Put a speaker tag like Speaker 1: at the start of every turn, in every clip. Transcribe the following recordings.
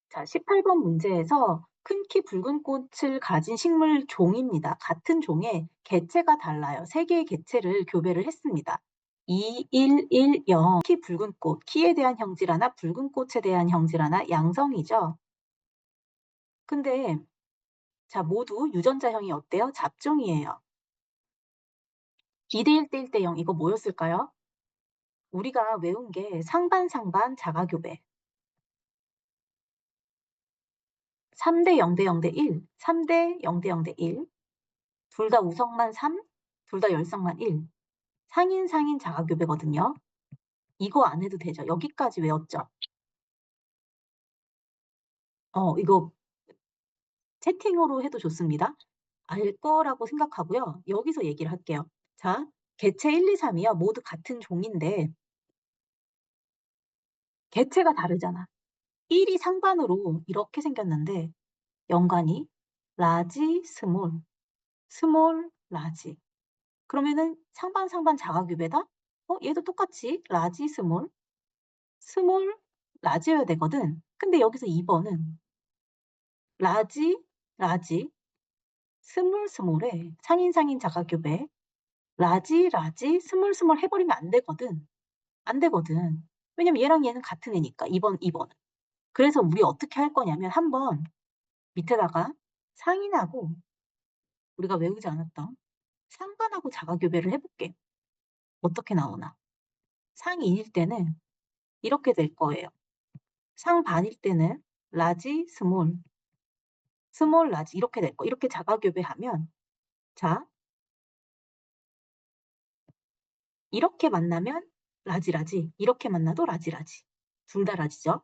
Speaker 1: 자, 18번 문제에서 큰 키 붉은 꽃을 가진 식물 종입니다. 같은 종에 개체가 달라요. 세 개의 개체를 교배를 했습니다. 2, 1, 1, 0. 키 붉은 꽃, 키에 대한 형질 하나, 붉은 꽃에 대한 형질 하나, 양성이죠. 근데 자, 모두 유전자형이 어때요? 잡종이에요. 2대 1대 1대 0 이거 뭐였을까요? 우리가 외운 게 상반상반 자가교배. 3대 0대 0대 1, 3대 0대 0대 1. 둘 다 우성만 3, 둘 다 열성만 1. 상인 자가교배거든요. 이거 안 해도 되죠. 여기까지 외웠죠. 이거 채팅으로 해도 좋습니다. 알 거라고 생각하고요. 여기서 얘기를 할게요. 자, 개체 1, 2, 3이요. 모두 같은 종인데 개체가 다르잖아. 1이 상반으로 이렇게 생겼는데 연관이 라지, 스몰, 스몰, 라지. 그러면은 상반 자가교배다? 얘도 똑같이 라지, 스몰, 스몰, 라지여야 되거든. 근데 여기서 2번은 라지, 라지, 스몰에 상인 자가교배, 라지, 스몰 해버리면 안 되거든. 안 되거든. 왜냐면 얘랑 얘는 같은 애니까. 2번은. 그래서 우리 어떻게 할 거냐면 한번 밑에다가 상인하고 우리가 외우지 않았던 상반하고 자가교배를 해볼게. 어떻게 나오나. 상인일 때는 이렇게 될 거예요. 상반일 때는 라지, 스몰, 라지 이렇게 될 거. 이렇게 자가교배하면 자, 이렇게 만나면 라지, 이렇게 만나도 라지. 둘 다 라지죠.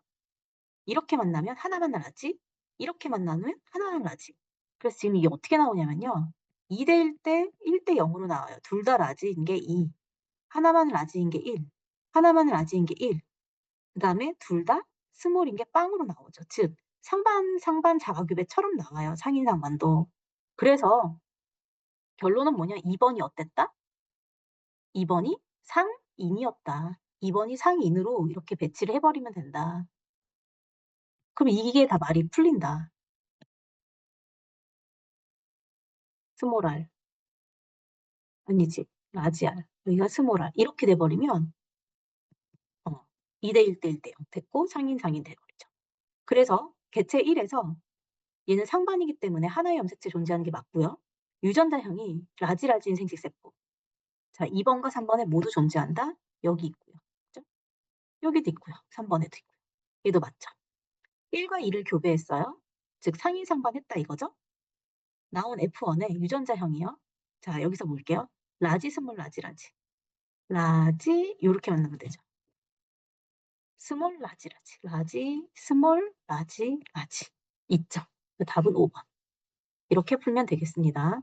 Speaker 1: 이렇게 만나면 하나만 라지, 이렇게 만나면 하나만 라지. 그래서 지금 이게 어떻게 나오냐면요. 2대 1 대 1대 0으로 나와요. 둘 다 라지인 게 2, 하나만 라지인 게 1, 하나만 라지인 게 1. 그 다음에 둘 다 스몰인 게 빵으로 나오죠. 즉 상반 자가교배처럼 나와요. 상인상반도. 그래서 결론은 뭐냐? 2번이 어땠다? 2번이 상인이었다. 2번이 상인으로 이렇게 배치를 해버리면 된다. 그럼 이게 다 말이 풀린다. 스몰알. 아니지. 라지알. 여기가 스몰알. 이렇게 돼버리면 2대 1대 1대 0 됐고 상인 돼버리죠. 그래서 개체 1에서 얘는 상반이기 때문에 하나의 염색체 존재하는 게 맞고요. 유전자형이 라지인 생식세포. 자, 2번과 3번에 모두 존재한다. 여기 있고요. 그죠? 여기도 있고요. 3번에도 있고요. 얘도 맞죠. 1과 2를 교배했어요. 즉 상인 상반했다 이거죠. 나온 F1의 유전자형이요. 자, 여기서 볼게요. 라지, 스몰, 라지. 라지, 요렇게 만나면 되죠. 스몰, 라지, 스몰, 라지. 있죠. 답은 5번. 이렇게 풀면 되겠습니다.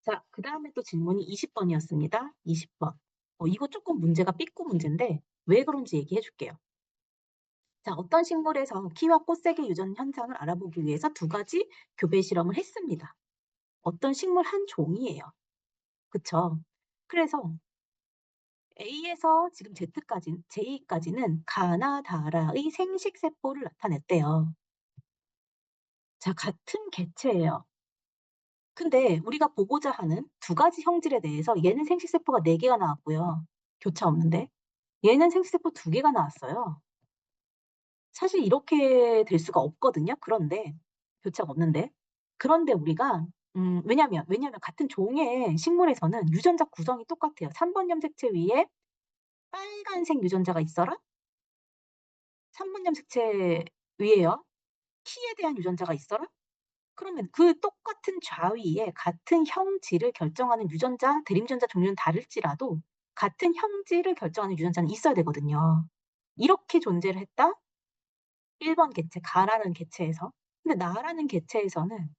Speaker 1: 자, 그 다음에 또 질문이 20번이었습니다. 20번. 이거 조금 문제가 삐꾸 문제인데 왜 그런지 얘기해 줄게요. 자, 어떤 식물에서 키와 꽃색의 유전 현상을 알아보기 위해서 두 가지 교배 실험을 했습니다. 어떤 식물 한 종이에요. 그쵸? 그래서 A에서 지금 J까지는 가나다라의 생식세포를 나타냈대요. 자, 같은 개체예요. 근데 우리가 보고자 하는 두 가지 형질에 대해서 얘는 생식세포가 4개가 나왔고요. 교차 없는데. 얘는 생식세포 2개가 나왔어요. 사실 이렇게 될 수가 없거든요. 그런데 교차가 없는데. 그런데 우리가 왜냐면 같은 종의 식물에서는 유전자 구성이 똑같아요. 3번 염색체 위에 빨간색 유전자가 있어라. 3번 염색체 위에요. 키에 대한 유전자가 있어라. 그러면 그 똑같은 좌위에 같은 형질을 결정하는 유전자, 대립유전자 종류는 다를지라도 같은 형질을 결정하는 유전자는 있어야 되거든요. 이렇게 존재를 했다? 1번 개체, 가라는 개체에서. 근데 나라는 개체에서는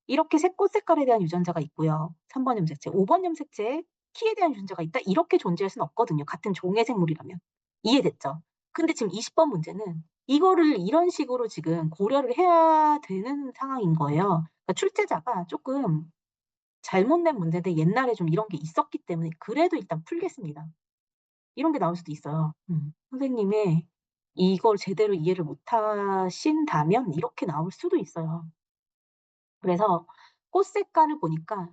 Speaker 1: 이렇게 꽃 색깔에 대한 유전자가 있고요. 3번 염색체, 5번 염색체에 키에 대한 유전자가 있다? 이렇게 존재할 수는 없거든요. 같은 종의 생물이라면. 이해됐죠? 근데 지금 20번 문제는 이거를 이런 식으로 지금 고려를 해야 되는 상황인 거예요. 그러니까 출제자가 조금 잘못 낸 문제인데 옛날에 좀 이런 게 있었기 때문에 그래도 일단 풀겠습니다. 이런 게 나올 수도 있어요. 선생님의 이걸 제대로 이해를 못 하신다면 이렇게 나올 수도 있어요. 그래서 꽃 색깔을 보니까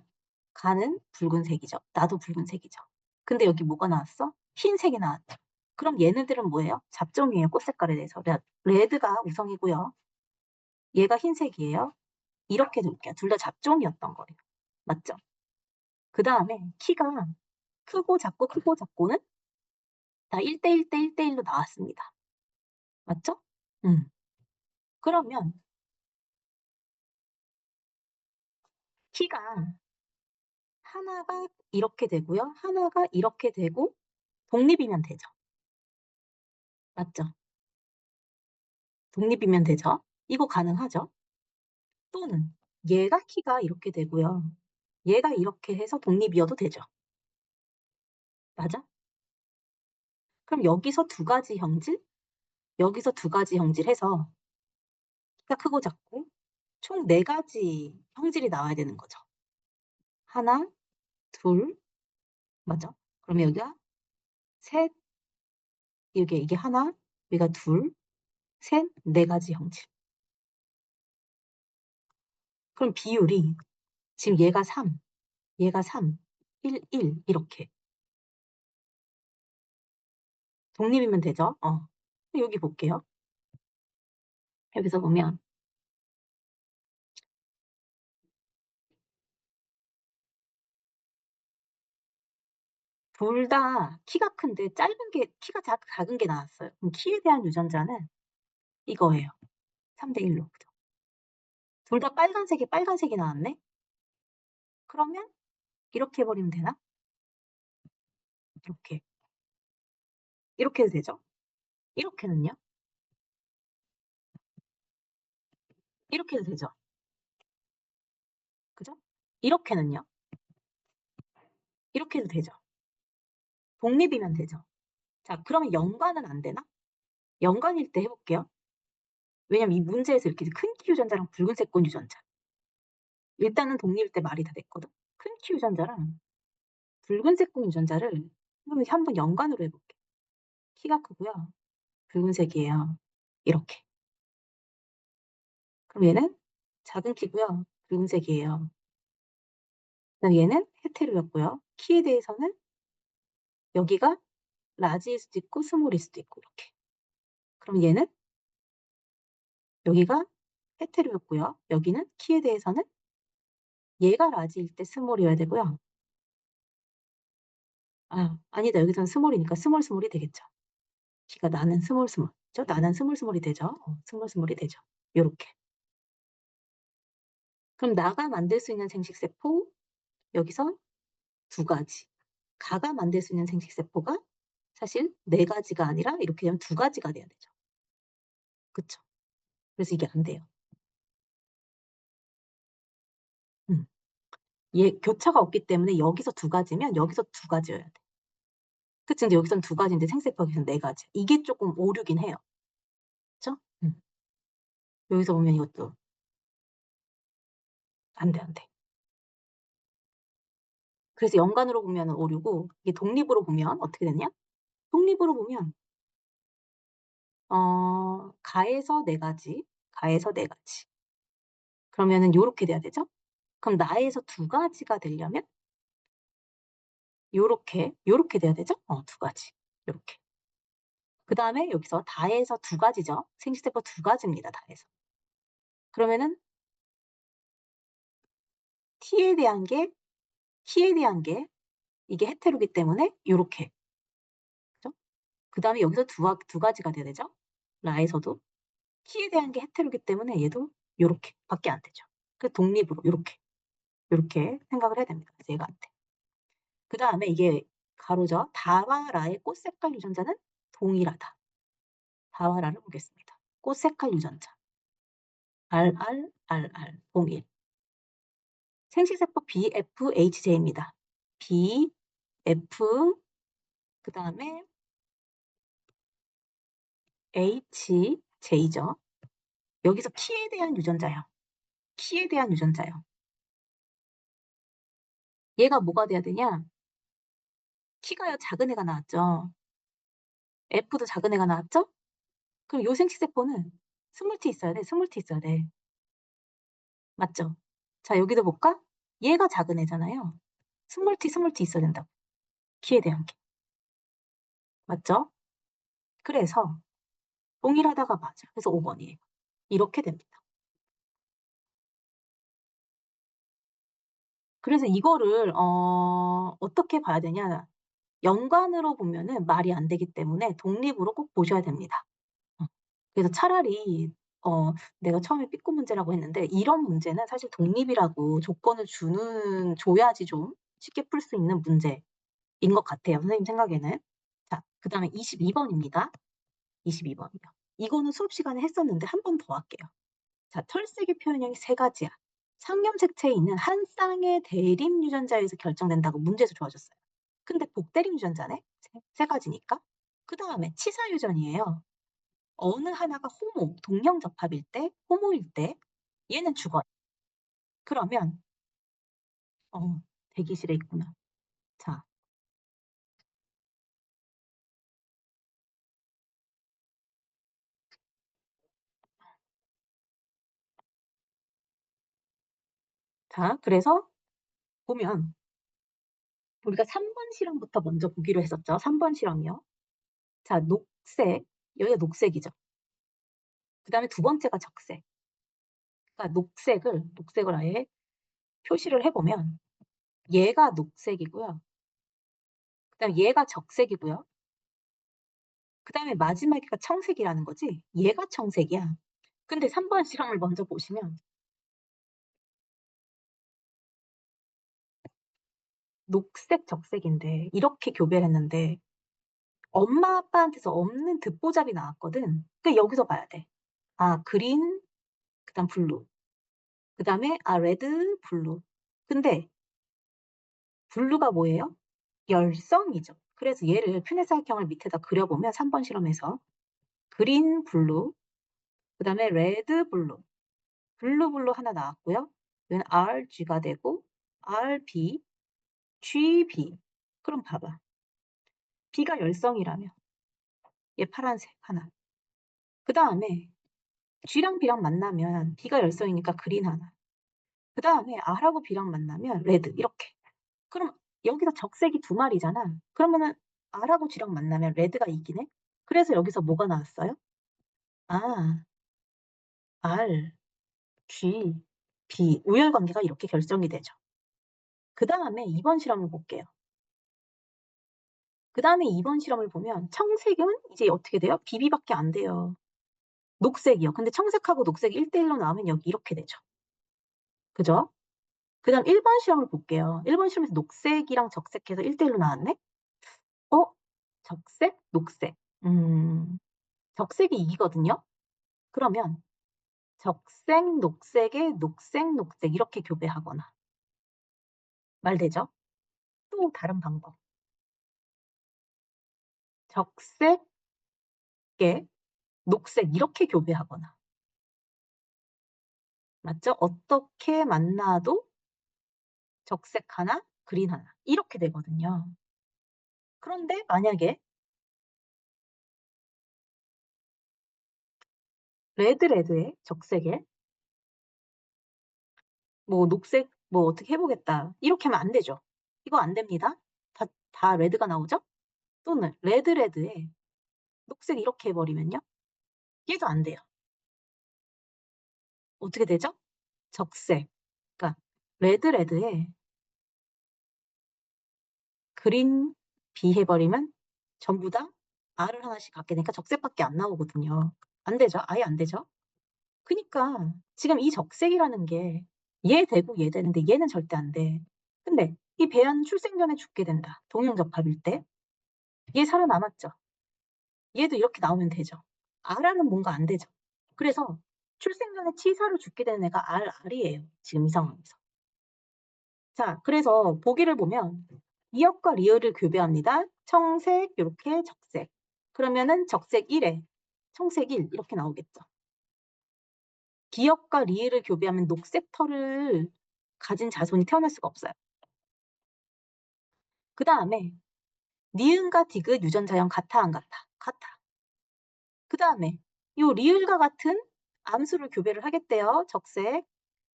Speaker 1: 가는 붉은색이죠. 나도 붉은색이죠. 근데 여기 뭐가 나왔어? 흰색이 나왔죠. 그럼 얘네들은 뭐예요? 잡종이에요. 꽃 색깔에 대해서. 레드가 우성이고요. 얘가 흰색이에요. 이렇게 둘게요. 둘 다 잡종이었던 거예요. 맞죠? 그 다음에 키가 크고 작고 크고 작고는 다 1대1 대 1대1로 나왔습니다. 맞죠? 그러면 키가 하나가 이렇게 되고요. 하나가 이렇게 되고 독립이면 되죠. 맞죠? 독립이면 되죠. 이거 가능하죠? 또는 얘가 키가 이렇게 되고요. 얘가 이렇게 해서 독립이어도 되죠. 맞아? 그럼 여기서 두 가지 형질, 여기서 두 가지 형질 해서 키가 크고 작고 총 네 가지 형질이 나와야 되는 거죠. 하나, 둘, 맞아? 그러면 여기가 셋, 이게 하나, 여기가 둘, 셋, 네 가지 형질. 그럼 비율이 지금 얘가 3, 얘가 3, 1, 1 이렇게 독립이면 되죠. 여기 볼게요. 여기서 보면 둘 다 키가 큰데 짧은 게 키가 작은 게 나왔어요. 그럼 키에 대한 유전자는 이거예요. 3대 1로. 그죠? 둘 다 빨간색이 나왔네? 그러면 이렇게 해버리면 되나? 이렇게. 이렇게 해도 되죠? 이렇게는요? 이렇게 해도 되죠? 그죠? 이렇게는요? 이렇게 해도 되죠? 독립이면 되죠? 자, 그러면 연관은 안 되나? 연관일 때 해볼게요. 왜냐면 이 문제에서 이렇게 큰 키 유전자랑 붉은색 꽃 유전자. 일단은 독립일 때 말이 다 됐거든. 큰 키 유전자랑 붉은색 꽃 유전자를 한번 연관으로 해볼게. 키가 크고요. 붉은색이에요. 이렇게. 그럼 얘는 작은 키고요. 붉은색이에요. 그다음 얘는 헤테로였고요. 키에 대해서는 여기가 라지일 수도 있고 스몰일 수도 있고 이렇게. 그럼 얘는 여기가 헤테로였고요. 여기는 키에 대해서는 얘가 라지일 때 스몰이어야 되고요. 아니다. 여기서는 스몰이니까 스몰이 되겠죠. 키가 나는 스몰. 그죠? 나는 스몰이 되죠. 스몰이 되죠. 요렇게. 그럼 나가 만들 수 있는 생식세포 여기서 두 가지. 가가 만들 수 있는 생식세포가 사실 네 가지가 아니라 이렇게 되면 두 가지가 돼야 되죠. 그쵸? 그래서 이게 안 돼요. 음. 얘 교차가 없기 때문에 여기서 두 가지면 여기서 두 가지여야 돼. 그치? 근데 여기서는 두 가지인데 생세포가 여기서는 네 가지. 이게 조금 오류긴 해요. 그쵸? 여기서 보면 이것도 안 돼, 안 돼. 그래서 연관으로 보면 오류고 이게 독립으로 보면 어떻게 되냐? 독립으로 보면 가에서 네 가지, 가에서 네 가지. 그러면은 요렇게 돼야 되죠? 그럼 나에서 두 가지가 되려면 요렇게 돼야 되죠? 두 가지. 요렇게. 그 다음에 여기서 다에서 두 가지죠. 생식세포 두 가지입니다. 다에서. 그러면은 T에 대한 게, T에 대한 게 이게 헤테로기 때문에 요렇게. 그죠? 그 다음에 여기서 두 가지가 돼야 되죠? 라에서도. T에 대한 게 헤테로기 때문에 얘도 요렇게 밖에 안 되죠. 그 독립으로 요렇게 생각을 해야 됩니다. 그래서 얘가 안 돼. 그 다음에 이게 가로죠. 다와 라의 꽃 색깔 유전자는 동일하다. 다와 라를 보겠습니다. 꽃 색깔 유전자. 동일. 생식세포 BFHJ입니다. BF 그 다음에 HJ죠. 여기서 키에 대한 유전자요. 키에 대한 유전자요. 얘가 뭐가 돼야 되냐? 키가요 작은 애가 나왔죠. F도 작은 애가 나왔죠? 그럼 요 생식세포는 스물티 있어야 돼, 스물티 있어야 돼. 맞죠? 자, 여기도 볼까? 얘가 작은 애잖아요. 스물티, 스물티 있어야 된다고. 키에 대한 게. 맞죠? 그래서 동일하다가 맞아. 그래서 5번이에요. 이렇게 됩니다. 그래서 이거를 어떻게 봐야 되냐. 연관으로 보면은 말이 안 되기 때문에 독립으로 꼭 보셔야 됩니다. 어. 그래서 차라리 내가 처음에 삐꾸 문제라고 했는데 이런 문제는 사실 독립이라고 조건을 줘야지 좀 쉽게 풀 수 있는 문제인 것 같아요, 선생님 생각에는. 자, 그다음에 22 번입니다. 22 번이요. 이거는 수업 시간에 했었는데 한 번 더 할게요. 자, 털세계 표현형이 세 가지야. 상염색체에 있는 한 쌍의 대립 유전자에 의해서 결정된다고 문제에서 주어졌어요. 근데 복대립 유전자네? 세 가지니까. 그다음에 치사 유전이에요. 어느 하나가 동형 접합일 때, 호모일 때 얘는 죽어요. 그러면 대기실에 있구나. 자, 그래서 보면 우리가 3번 실험부터 먼저 보기로 했었죠. 3번 실험이요. 자, 녹색, 여기가 녹색이죠. 그다음에 두 번째가 적색. 그러니까 녹색을 아예 표시를 해 보면 얘가 녹색이고요. 그다음에 얘가 적색이고요. 그다음에 마지막에가 청색이라는 거지. 얘가 청색이야. 근데 3번 실험을 먼저 보시면 녹색, 적색인데 이렇게 교배를 했는데 엄마 아빠한테서 없는 듣보잡이 나왔거든. 그러니까 여기서 봐야 돼. 아, 그린, 그다음 블루. 그다음에 레드, 블루. 근데 블루가 뭐예요? 열성이죠. 그래서 얘를 푸네사각형을 밑에다 그려보면 3번 실험에서 그린, 블루, 그다음에 레드, 블루. 블루 하나 나왔고요. 얘는 RG가 되고 RB, GB. 그럼 봐봐. B가 열성이라며. 얘 파란색 하나. 그다음에 G랑 B랑 만나면 B가 열성이니까 그린 하나. 그다음에 R하고 B랑 만나면 레드 이렇게. 그럼 여기서 적색이 두 마리잖아. 그러면은 R하고 G랑 만나면 레드가 이기네. 그래서 여기서 뭐가 나왔어요? 아, R, G, B. 우열관계가 이렇게 결정이 되죠. 그다음에 2번 실험을 볼게요. 그다음에 2번 실험을 보면 청색은 이제 어떻게 돼요? BB밖에 안 돼요. 녹색이요. 근데 청색하고 녹색이 1대1로 나오면 여기 이렇게 되죠. 그죠? 그다음 1번 실험을 볼게요. 1번 실험에서 녹색이랑 적색해서 1대1로 나왔네? 어? 적색? 녹색. 적색이 이기거든요? 그러면 적색, 녹색에 녹색, 녹색 이렇게 교배하거나 말되죠? 또 다른 방법. 적색에 녹색 이렇게 교배하거나 맞죠? 어떻게 만나도 적색 하나, 그린 하나 이렇게 되거든요. 그런데 만약에 레드에 적색에 뭐 녹색 뭐 어떻게 해 보겠다. 이렇게 하면 안 되죠. 이거 안 됩니다. 다 레드가 나오죠? 또는 레드에 녹색 이렇게 해 버리면요. 얘도 안 돼요. 어떻게 되죠? 적색. 그러니까 레드에 그린 B 해 버리면 전부 다 R을 하나씩 갖게 되니까 적색밖에 안 나오거든요. 안 되죠. 아예 안 되죠. 그니까 지금 이 적색이라는 게 얘 되고 얘 되는데 얘는 절대 안 돼. 근데 이 배아는 출생 전에 죽게 된다. 동형접합일 때. 얘 살아남았죠. 얘도 이렇게 나오면 되죠. R은 뭔가 안 되죠. 그래서 출생 전에 치사로 죽게 되는 애가 R이에요. 지금 이 상황에서. 자, 그래서 보기를 보면 이역과 리을을 교배합니다. 청색, 요렇게 적색. 그러면은 적색 1에 청색 1 이렇게 나오겠죠. 기역과 리을을 교배하면 녹색 털을 가진 자손이 태어날 수가 없어요. 그다음에 니은과 디귿 유전자형 같아 안 같아? 같아. 그다음에 요 리을과 같은 암수를 교배를 하겠대요, 적색.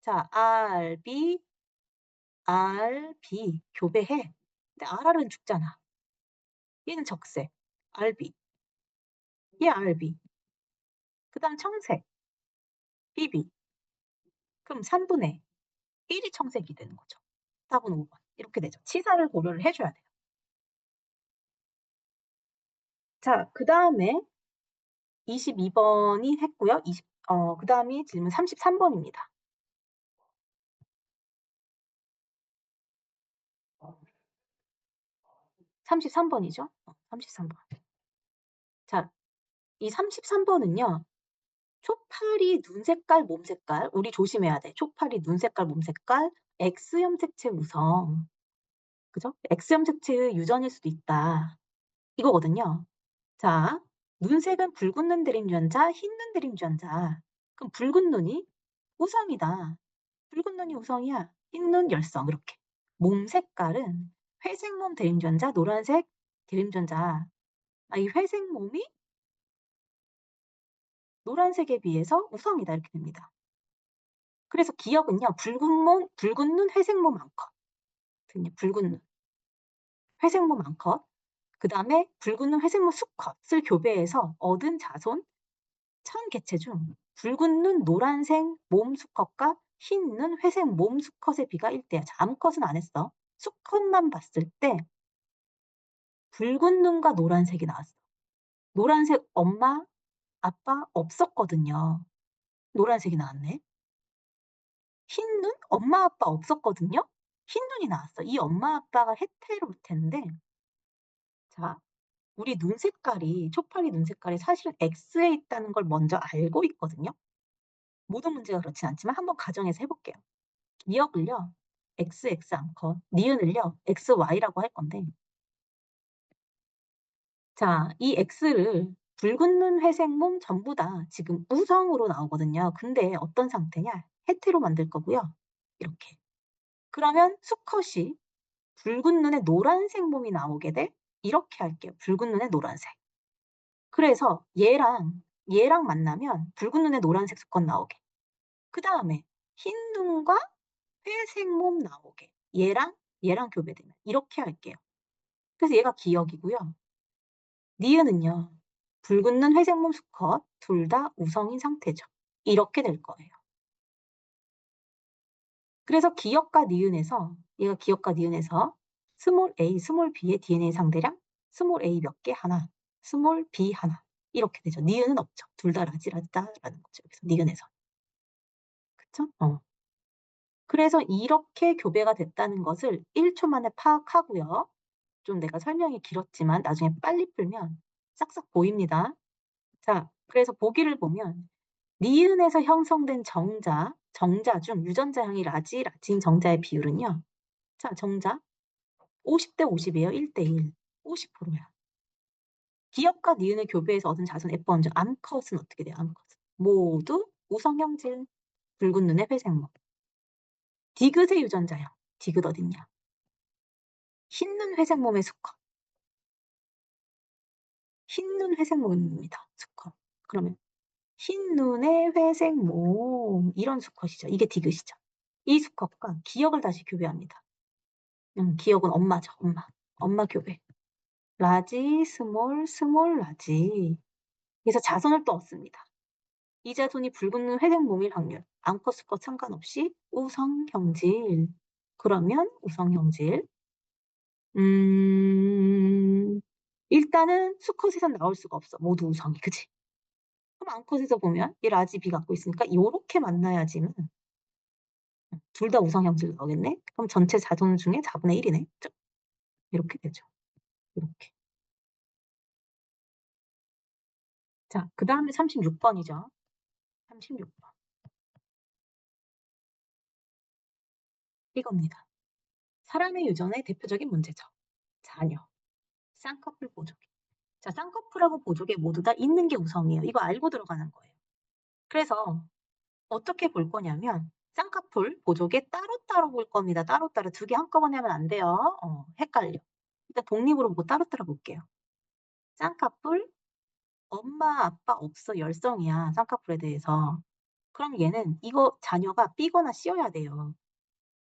Speaker 1: 자, R, B 교배해. 근데 RR은 죽잖아. 얘는 적색. RB. 얘 RB. 그다음 청색. BB. 그럼 3분의 1이 청색이 되는 거죠. 답은 5번. 이렇게 되죠. 치사를 고려를 해 줘야 돼요. 자, 그다음에 22번이 했고요. 그다음이 질문 33번입니다. 33번이죠. 33번. 자, 이 33번은요. 초파리 눈 색깔, 몸 색깔. 우리 조심해야 돼. 초파리 눈 색깔, 몸 색깔. X염색체 우성. 그죠? X염색체의 유전일 수도 있다. 이거거든요. 자, 눈색은 붉은 눈 대림유전자, 흰 눈 대림유전자. 그럼 붉은 눈이 우성이다. 붉은 눈이 우성이야. 흰 눈 열성. 이렇게. 몸 색깔은 회색 몸 대림유전자, 노란색 대림유전자. 이 회색 몸이 노란색에 비해서 우성이다. 이렇게 됩니다. 그래서 기억은요. 붉은 눈, 회색 몸 암컷. 붉은 눈, 회색 몸 암컷. 그다음에 붉은 눈, 회색 몸 수컷을 교배해서 얻은 자손 1000개체 중 붉은 눈, 노란색 몸 수컷과 흰 눈, 회색 몸 수컷의 비가 1대1. 자, 암컷은 안 했어. 수컷만 봤을 때 붉은 눈과 노란색이 나왔어. 노란색 엄마, 아빠 없었거든요. 노란색이 나왔네. 흰 눈? 엄마, 아빠 없었거든요. 흰 눈이 나왔어. 이 엄마, 아빠가 헤테로텐데, 자, 우리 눈 색깔이, 초파리 눈 색깔이 사실은 X에 있다는 걸 먼저 알고 있거든요. 모든 문제가 그렇진 않지만 한번 가정해서 해볼게요. 기억을요, XX 암컷, 니은을요, XY라고 할 건데, 자, 이 X를 붉은 눈, 회색 몸 전부 다 지금 우성으로 나오거든요. 근데 어떤 상태냐? 헤테로 만들 거고요. 이렇게. 그러면 수컷이 붉은 눈에 노란색 몸이 나오게 돼? 이렇게 할게요. 붉은 눈에 노란색. 그래서 얘랑 만나면 붉은 눈에 노란색 수컷 나오게. 그 다음에 흰 눈과 회색 몸 나오게. 얘랑 교배되면 이렇게 할게요. 그래서 얘가 기억이고요. 니은은요. 붉은 눈 회색 몸 수컷 둘 다 우성인 상태죠. 이렇게 될 거예요. 그래서 기억과 니은에서 얘가 기억과 니은에서 스몰 a, 스몰 b의 DNA 상대량 스몰 a 몇 개 하나, 스몰 b 하나 이렇게 되죠. 니은은 없죠. 둘 다 라지라지다라는 거죠. 그래서 니은에서. 그쵸? 그래서 이렇게 교배가 됐다는 것을 1초 만에 파악하고요. 좀 내가 설명이 길었지만 나중에 빨리 풀면 싹싹 보입니다. 자, 그래서 보기를 보면 니은에서 형성된 정자 중 유전자형이 라지인 정자의 비율은요. 자, 정자 50대 50이에요. 1대1. 50%야. 기억과 니은을 교배해서 얻은 자손 F1 중 암컷은 어떻게 돼요? 암컷은. 모두 우성형질, 붉은 눈의 회색모. 디귿의 유전자형. 디귿 어딨냐? 흰눈 회색몸의 수컷. 흰눈 회색몸입니다. 수컷. 그러면 흰눈의 회색몸 이런 수컷이죠. 이게 디귿이죠. 이 수컷과 기억을 다시 교배합니다. 기억은 엄마죠. 엄마 교배. 라지, 스몰, 라지. 그래서 자손을 또 얻습니다. 이 자손이 붉은 눈 회색 몸일 확률. 암컷, 수컷 상관없이 우성형질. 그러면 우성형질. 일단은 수컷에선 나올 수가 없어. 모두 우성이. 그치? 그럼 암컷에서 보면 이 라지 B 갖고 있으니까 요렇게 만나야지만 둘 다 우성형질 나오겠네? 그럼 전체 자손 중에 4분의 1이네. 이렇게 되죠. 이렇게. 자, 그 다음에 36번이죠. 36번. 이겁니다. 사람의 유전의 대표적인 문제죠. 자녀. 쌍꺼풀 보조개. 자, 쌍꺼풀하고 보조개 모두 다 있는 게 우성이에요. 이거 알고 들어가는 거예요. 그래서 어떻게 볼 거냐면 쌍꺼풀, 보조개 따로따로 볼 겁니다. 따로따로 두 개 한꺼번에 하면 안 돼요. 헷갈려. 일단 독립으로 보고 따로따로 볼게요. 쌍꺼풀, 엄마, 아빠 없어 열성이야, 쌍꺼풀에 대해서. 그럼 얘는 이거 자녀가 B거나 C여야 돼요.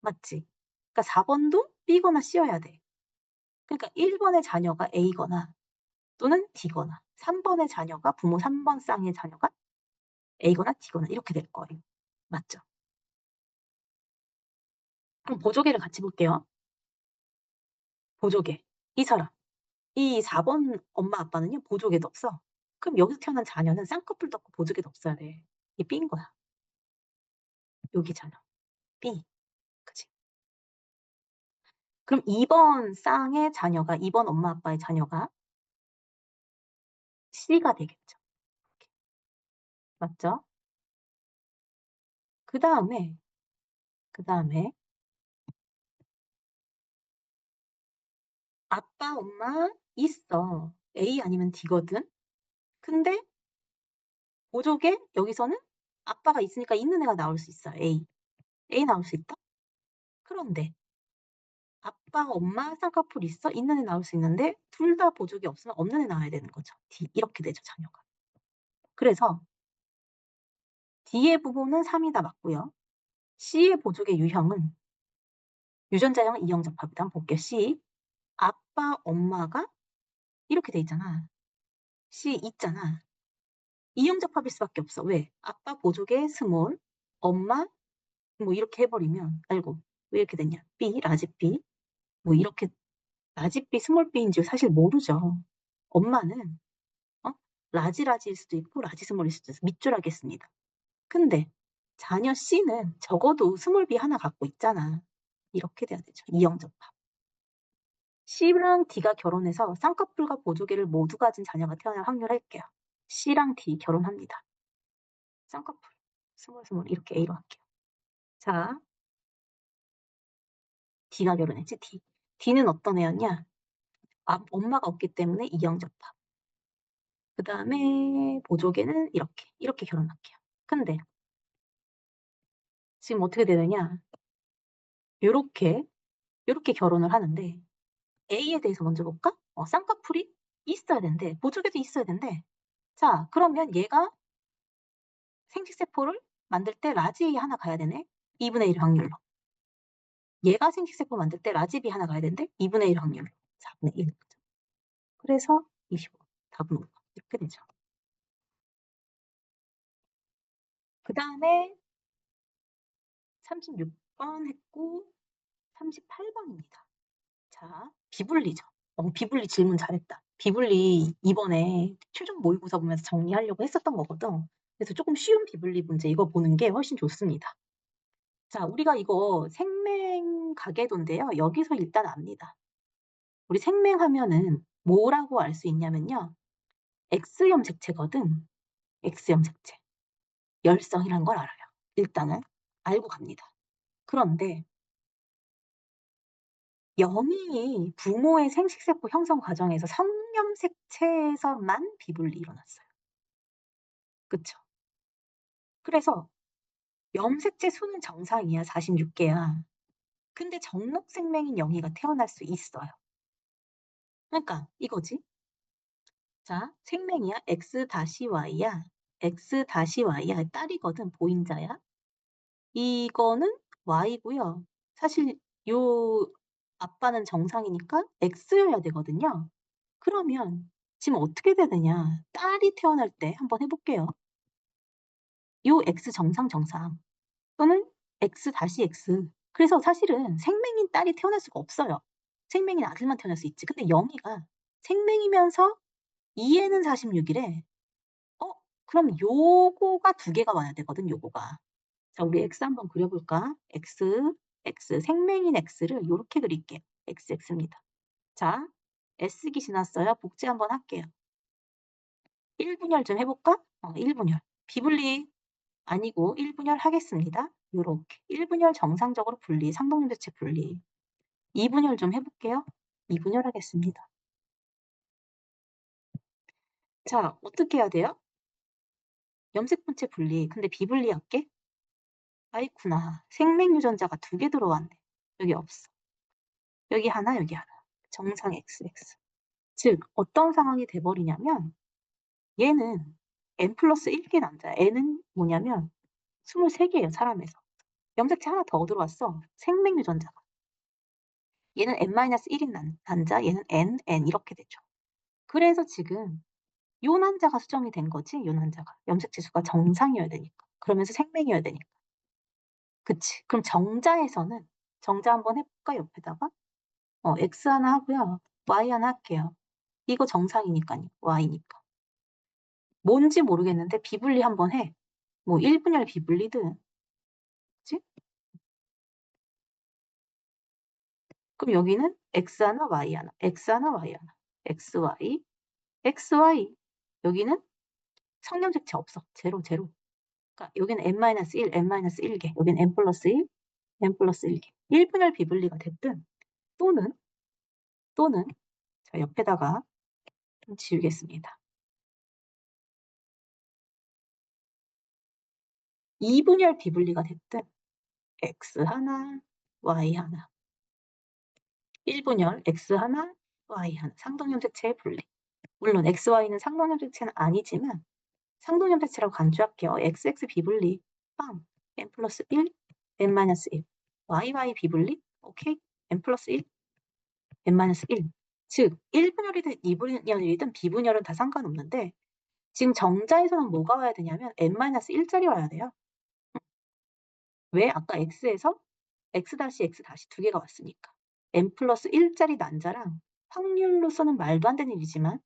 Speaker 1: 맞지? 그러니까 4 번도 B거나 C여야 돼. 그러니까 1 번의 자녀가 A거나 또는 D거나 3 번의 자녀가 부모 3번 쌍의 자녀가 A거나 D거나 이렇게 될 거예요. 맞죠? 그럼 보조개를 같이 볼게요. 보조개. 이 사람. 이 4번 엄마 아빠는요 보조개도 없어. 그럼 여기서 태어난 자녀는 쌍꺼풀도 없고 보조개도 없어야 돼. 이게 B인 거야. 여기 자녀. B. 그치? 그럼 2번 쌍의 자녀가 2번 엄마 아빠의 자녀가 C가 되겠죠. 맞죠? 그다음에, 그다음에 아빠, 엄마 있어. A 아니면 D거든. 근데 보조개 여기서는 아빠가 있으니까 있는 애가 나올 수 있어요. A. A 나올 수 있다. 그런데 아빠, 엄마 쌍꺼풀 있어? 있는 애 나올 수 있는데 둘 다 보조개 없으면 없는 애 나와야 되는 거죠. D. 이렇게 되죠, 자녀가. 그래서 D의 부호는 3이 다 맞고요. C의 보조개 유형은 유전자형 이형적합이다. 한번 볼게요. C. 아빠, 엄마가 이렇게 돼 있잖아. C 있잖아. 이형적합일 수밖에 없어. 왜? 아빠 보조개 스몰, 엄마 뭐 이렇게 해버리면 아이고 왜 이렇게 됐냐. B, 라지 B 뭐 이렇게 라지 B, 스몰 B인지 사실 모르죠. 엄마는 라지라지일 수도 있고 라지 스몰일 수도 있어. 밑줄하겠습니다. 근데 자녀 C는 적어도 스몰 B 하나 갖고 있잖아. 이렇게 돼야 되죠. 이형적합. C랑 D가 결혼해서 쌍꺼풀과 보조개를 모두 가진 자녀가 태어날 확률 할게요. C랑 D 결혼합니다. 쌍꺼풀, 스몰 이렇게 A로 할게요. 자, D가 결혼했지, D. D는 어떤 애였냐? 엄마가 없기 때문에 이형적합. 그 다음에 보조개는 이렇게 결혼할게요. 근데 지금 어떻게 되느냐? 요렇게, 요렇게 결혼을 하는데 A에 대해서 먼저 볼까? 쌍꺼풀이 있어야 된대. 보조개도 있어야 된대. 자, 그러면 얘가 생식세포를 만들 때 라지 A 하나 가야 되네. 2분의 1 확률로. 얘가 생식세포 만들 때 라지 B 하나 가야 되는데 2분의 1 확률로. 4분의 1. 그래서 25. 답은 5. 이렇게 되죠. 그 다음에 36번 했고 38 번입니다. 자, 비분리죠. 비분리 질문 잘했다. 비분리 이번에 최종 모의고사 보면서 정리하려고 했었던 거거든. 그래서 조금 쉬운 비분리 문제 이거 보는 게 훨씬 좋습니다. 자, 우리가 이거 생맹 가계도인데요. 여기서 일단 압니다. 우리 생맹하면은 뭐라고 알 수 있냐면요. X염색체거든. X염색체. 열성이란 걸 알아요. 일단은 알고 갑니다. 그런데 영이 부모의 생식세포 형성 과정에서 성염색체에서만 비분리 일어났어요. 그쵸? 그래서 염색체 수는 정상이야. 46개야. 근데 정록생명인 영이가 태어날 수 있어요. 그러니까 이거지. 자, 생명이야. X-Y야. X-Y야. 딸이거든. 보인자야. 이거는 Y고요. 사실 요 아빠는 정상이니까 X여야 되거든요. 그러면 지금 어떻게 되느냐. 딸이 태어날 때 한번 해볼게요. 요 X 정상 또는 X-X. 그래서 사실은 생명인 딸이 태어날 수가 없어요. 생명인 아들만 태어날 수 있지. 근데 영희가 생명이면서 이해는 46이래. 그럼 요거가 두 개가 와야 되거든, 요거가. 자, 우리 X 한번 그려볼까? X, 생명인 X를 요렇게 그릴게요. XX입니다. 자, S기 지났어요. 복제 한번 할게요. 1분열 좀 해볼까? 1분열. 비분리 아니고 1분열 하겠습니다. 요렇게. 1분열 정상적으로 분리, 상동염색체 분리. 2분열 좀 해볼게요. 2분열 하겠습니다. 자, 어떻게 해야 돼요? 염색분체 분리. 근데 비분리할게? 아이쿠나. 생명유전자가 두 개 들어왔네. 여기 없어. 여기 하나, 여기 하나. 정상 XX. 즉, 어떤 상황이 돼버리냐면 얘는 n+1개 남자야. n은 뭐냐면 23개예요, 사람에서. 염색체 하나 더 들어왔어. 생맥 유전자가. 얘는 n-1인 난자, 얘는 n 이렇게 되죠. 그래서 지금 요 난자가 수정이 된 거지, 요 난자가. 염색체 수가 정상이어야 되니까. 그러면서 생맥이어야 되니까. 그치. 그럼 정자에서는 정자 한번 해볼까, 옆에다가? x 하나 하고요. y 하나 할게요. 이거 정상이니까요. y니까. 뭔지 모르겠는데 비분리 한번 해. 뭐 1분열 비분리든. 그치? 그럼 여기는 x 하나, y 하나, x 하나, y 하나, x, y, x, y. 여기는 성염색체 없어. 제로, 제로. 그러니까 여기는 n-1, n-1개. 여기는 n+1, n+1개. 1분열 비분리가 됐든 또는 또는 자, 옆에다가 좀 지우겠습니다. 2분열 비분리가 됐든 x 하나, y 하나. 1분열 x 하나, y 하나. 상동염색체의 분리. 물론 XY는 상동염색체는 아니지만 상동염색체라고 간주할게요. XX 비분리, 빵, n+1, n-1. YY 비분리, 오케이, n+1, n-1. 즉, 1분열이든 2분열이든 비분열은 다 상관없는데 지금 정자에서는 뭐가 와야 되냐면 n-1짜리 와야 돼요. 왜? 아까 X에서 X-X 두 개가 왔으니까. n+1짜리 난자랑 확률로서는 말도 안 되는 일이지만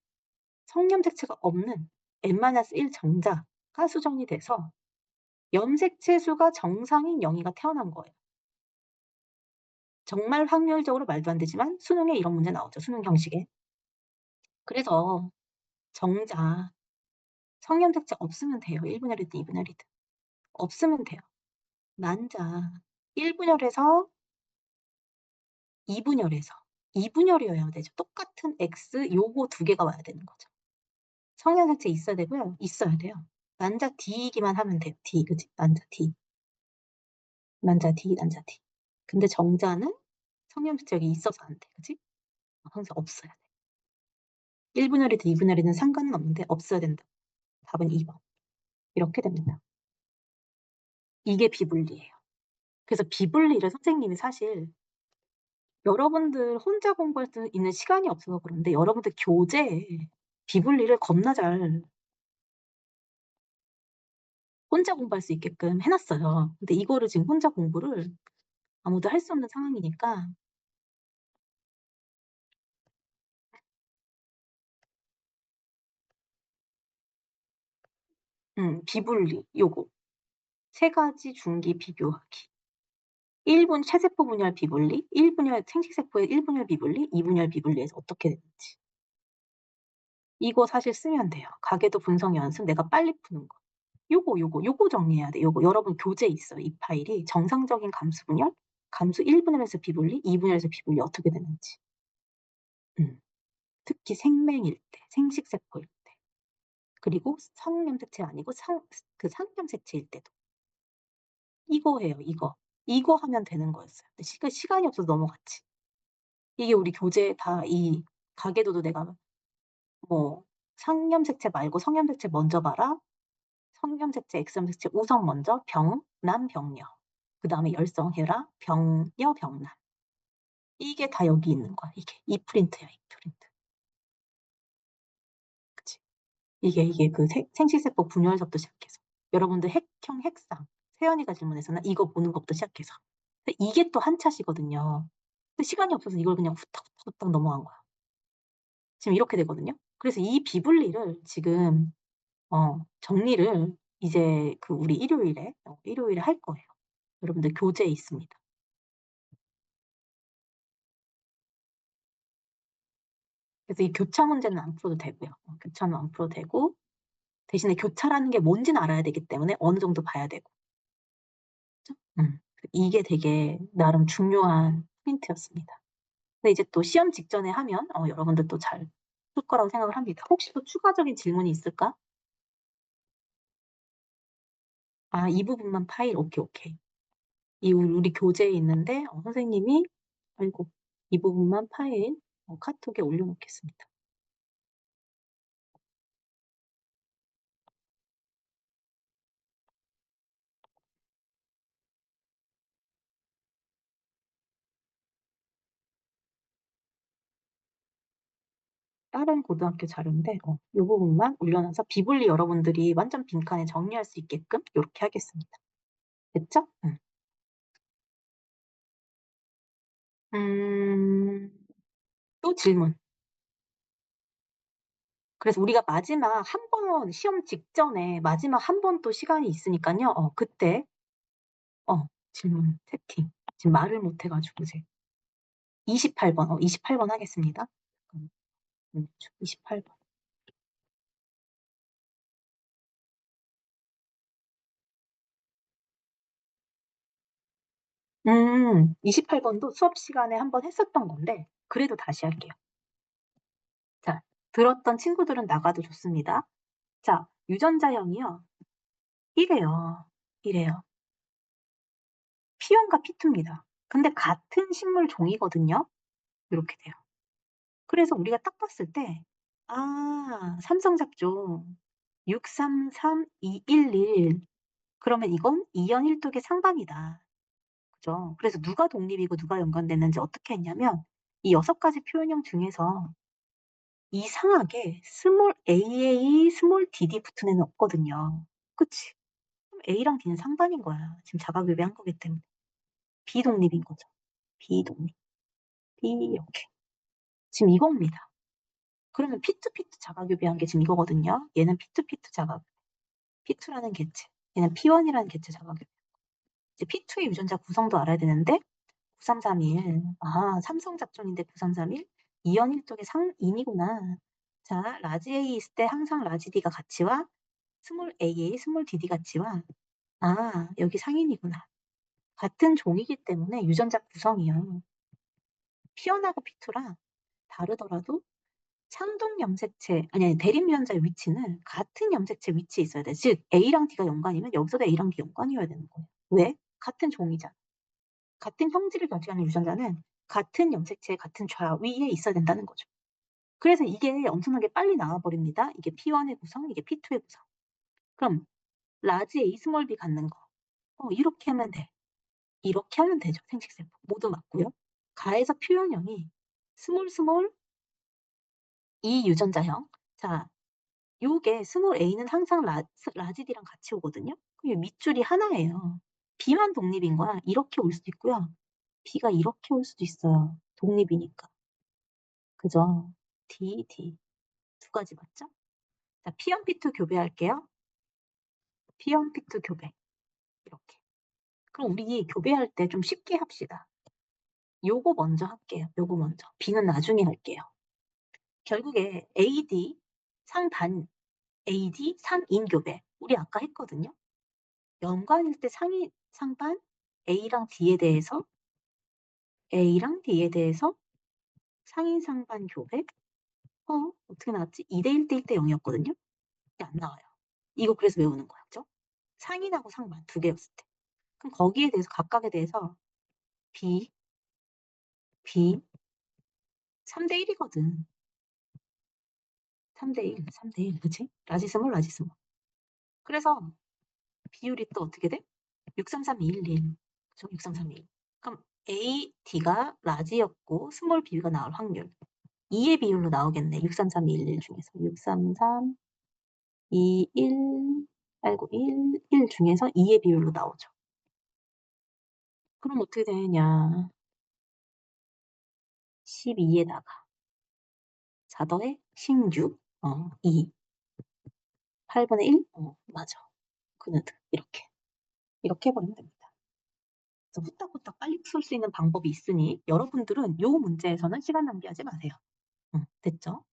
Speaker 1: 성염색체가 없는 n-1 정자가 수정이 돼서 염색체 수가 정상인 영희가 태어난 거예요. 정말 확률적으로 말도 안 되지만 수능에 이런 문제 나오죠. 수능 형식에. 그래서 정자, 성염색체 없으면 돼요. 1분열이든 2분열이든. 없으면 돼요. 난자, 1분열에서 2분열에서 2분열이어야 되죠. 똑같은 X 요거 두 개가 와야 되는 거죠. 성염색체 있어야 되고요. 있어야 돼요. 난자 D이기만 하면 돼요. D, 그치? 난자 D. 난자 D, 난자 D. 근데 정자는 성염색체 있어서 안 돼. 그치? 항상 없어야 돼. 1분열이든 2분열이든 상관은 없는데 없어야 된다. 답은 2번. 이렇게 됩니다. 이게 비분리예요. 그래서 비분리를 선생님이 사실 여러분들 혼자 공부할 수 있는 시간이 없어서 그런데 여러분들 교재에 비분리를 겁나 잘 혼자 공부할 수 있게끔 해놨어요. 근데 이거를 지금 혼자 공부를 아무도 할 수 없는 상황이니까 비분리 요거 세 가지 중기 비교하기. 1분 체세포 분열 비분리, 1분열 생식세포의 1분열 비분리, 2분열 비분리에서 어떻게 되는지. 이거 사실 쓰면 돼요. 가계도 분석 연습 내가 빨리 푸는 거. 요거 정리해야 돼. 요거 여러분 교재에 있어요. 이 파일이 정상적인 감수 분열, 감수 1분열에서 비분리, 2분열에서 비분리 어떻게 되는지. 특히 생맹일 때, 생식세포일 때. 그리고 성염색체 아니고 그 상염색체일 때도. 이거 해요, 이거. 이거 하면 되는 거였어요. 근데 시간이 없어서 넘어갔지. 이게 우리 교재에 다 이 가계도도 내가 뭐 상염색체 말고 성염색체 먼저 봐라. 성염색체, X염색체 우선 먼저 병, 남, 병녀. 그 다음에 열성해라, 병녀, 병남. 이게 다 여기 있는 거야, 이게. 이 프린트야, 이 프린트. 그치? 이게 그 생식세포 분열서부터 시작해서. 여러분들 핵형, 핵상. 세연이가 질문했었나? 이거 보는 것부터 시작해서. 근데 이게 또 한 차시거든요. 근데 시간이 없어서 이걸 그냥 후딱후딱 넘어간 거야. 지금 이렇게 되거든요. 그래서 이 비분리를 지금 정리를 이제 그 우리 일요일에 할 거예요. 여러분들 교재에 있습니다. 그래서 이 교차 문제는 안 풀어도 되고요. 교차는 안 풀어도 되고 대신에 교차라는 게 뭔지는 알아야 되기 때문에 어느 정도 봐야 되고. 그죠? 이게 되게 나름 중요한 포인트였습니다. 근데 이제 또 시험 직전에 하면 여러분들 또 잘 풀 거라고 생각을 합니다. 혹시 또 추가적인 질문이 있을까? 아, 이 부분만 파일. 오케이, 오케이. 이 우리 교재에 있는데 선생님이 아이고 이 부분만 파일 카톡에 올려놓겠습니다. 다른 고등학교 자료인데 요 부분만 올려놔서 비블리 여러분들이 완전 빈칸에 정리할 수 있게끔 요렇게 하겠습니다. 됐죠? 음. 또 질문. 그래서 우리가 마지막 한 번 시험 직전에 마지막 한 번 또 시간이 있으니깐요. 그때 질문 채팅. 지금 말을 못해 가지고 제가 28 번 28번 하겠습니다. 28 번. 28 번도 수업 시간에 한 번 했었던 건데 그래도 다시 할게요. 자, 들었던 친구들은 나가도 좋습니다. 자, 유전자형이요. 이래요. 이래요. P1과 P2입니다. 근데 같은 식물 종이거든요. 요렇게 돼요. 그래서 우리가 딱 봤을 때 삼성잡종 633211 그러면 이건 2연 1독의 상반이다. 그죠? 그래서 누가 독립이고 누가 연관됐는지 어떻게 했냐면 이 6가지 표현형 중에서 이상하게 스몰 AA, 스몰 DD 붙은 애는 없거든요. 그치? 그럼 A랑 D는 상반인 거야. 지금 자가교배한 거기 때문에. 비독립인 거죠. 비독립. B 이렇게. 지금 이겁니다. 그러면 P2P2 자가교배한 게 지금 이거거든요. 얘는 P2P2 자가교배. P2라는 개체. 얘는 P1이라는 개체 자가교배. 이제 P2의 유전자 구성도 알아야 되는데 9331. 삼성 작전인데 9331. 2연 1독의 상인이구나. 자, 라지 A 있을 때 항상 라지 D가 같이 와. 스몰 AA, 스몰 DD 같이 와. 여기 상인이구나. 같은 종이기 때문에 유전자 구성이요. P1하고 P2랑 다르더라도 상동 염색체, 아니, 대립 유전자의 위치는 같은 염색체 위치에 있어야 돼. 즉, A랑 D가 연관이면 여기서도 A랑 D 연관이어야 되는 거예요. 왜? 같은 종이잖아. 같은 형질을 결정하는 유전자는 같은 염색체, 같은 좌위에 있어야 된다는 거죠. 그래서 이게 엄청나게 빨리 나와버립니다. 이게 P1의 구성, 이게 P2의 구성. 그럼 라지 A 스몰 B 갖는 거. 이렇게 하면 돼. 이렇게 하면 되죠. 생식세포. 모두 맞고요. 가에서 표현형이 스몰 스몰 이 유전자형. 자, 요게 스몰 A는 항상 라지 D랑 같이 오거든요. 그럼 이 밑줄이 하나예요. B만 독립인 거야. 이렇게 올 수도 있고요. B가 이렇게 올 수도 있어요. 독립이니까. 그죠? D, D. 두 가지 맞죠? 자, P1, P2 교배할게요. P1, P2 교배. 이렇게. 그럼 우리 교배할 때 좀 쉽게 합시다. 요거 먼저 할게요. 요거 먼저. B는 나중에 할게요. 결국에 AD 상반, AD 상인 교배. 우리 아까 했거든요. 연관일 때 상인, 상반 A랑 D에 대해서 A랑 D에 대해서 상인 상반 교배. 어떻게 나왔지? 2대 1대 1대 0이었거든요. 이게 안 나와요. 이거 그래서 외우는 거야. 그죠? 상인하고 상반 두 개였을 때. 그럼 거기에 대해서 각각에 대해서 B, B 3대 1이거든. 3대 1, 3대 1. 그치? 라지스몰, 라지스몰. 그래서 비율이 또 어떻게 돼? 63321. 그죠? 63321. 그럼 A, D가 라지였고 스몰 B가 나올 확률. 2의 비율로 나오겠네. 63321 중에서. 633, 2, 1, 아이고, 1 중에서 2의 비율로 나오죠. 그럼 어떻게 되느냐. 12에다가 4 더해 16, 2. 8분의 1? 맞아. 그네드. 이렇게. 이렇게 해버리면 됩니다. 그래서 후딱후딱 빨리 풀 수 있는 방법이 있으니 여러분들은 요 문제에서는 시간 낭비하지 마세요. 됐죠?